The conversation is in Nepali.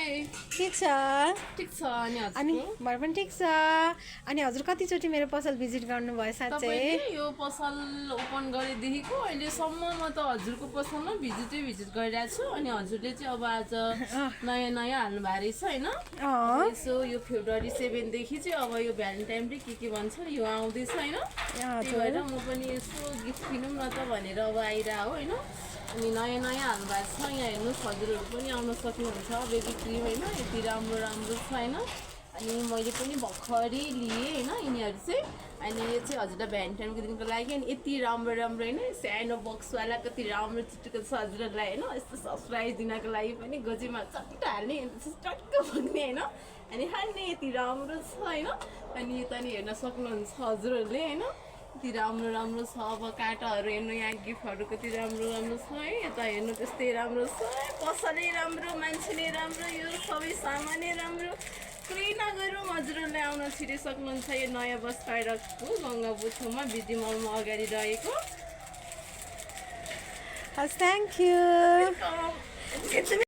के छ ठिक छ अनि अनि हजुर मलाई पनि ठिक छ अनि हजुर कतिचोटि मेरो पसल भिजिट गर्नुभयो साँच्चै तपाईले यो पसल ओपन गरेदेखिको अहिलेसम्ममा त हजुरको पसलमा भिजिट गरिरहेको छु अनि हजुरले चाहिँ अब आज नयाँ नयाँ हाल्नु भएको रहेछ होइन यसो यो फेब्रुअरी 7 देखि चाहिँ अब यो भ्यालेन्टाइन डे के भन्छ यो आउँदैछ होइन त्यही भएर म पनि यसो गिफ्ट किनौँ न त भनेर अब आइरह हो होइन अनि नयाँ नयाँ हाल्नु भएको छ यहाँ हेर्नुहोस् हजुरहरू पनि आउन सक्नुहुन्छ बेबी क्रिम होइन यति राम्रो राम्रो छ होइन अनि मैले पनि भर्खरै लिएँ होइन यिनीहरू चाहिँ अनि यो चाहिँ हजुरलाई भ्यालेन्टाइनको दिनको लागि अनि यति राम्रो राम्रो होइन सानो बक्सवाला कति राम्रो चिटेको छ हजुरहरूलाई होइन यस्तो सरप्राइज दिनको लागि पनि गोजीमा चट्ट हाल्ने अनि चट्ट भन्ने होइन अनि हाल्ने यति राम्रो छ होइन अनि यता नि हेर्न सक्नुहुन्छ हजुरहरूले होइन यति राम्रो राम्रो छ अब काँटाहरू हेर्नु यहाँ गिफ्टहरू कति राम्रो राम्रो छ है यता हेर्नु त्यस्तै राम्रो छ पसलै राम्रो मान्छे नै राम्रो यो सबै सामानै राम्रो कुरै नगरौँ हजुरहरूले आउन छिरिसक्नुहुन्छ यो नयाँ बस पाइरहेको गङ्गाबु छेउमा बिजी मलमा अगाडि रहेको हस् थ्याङ्क यू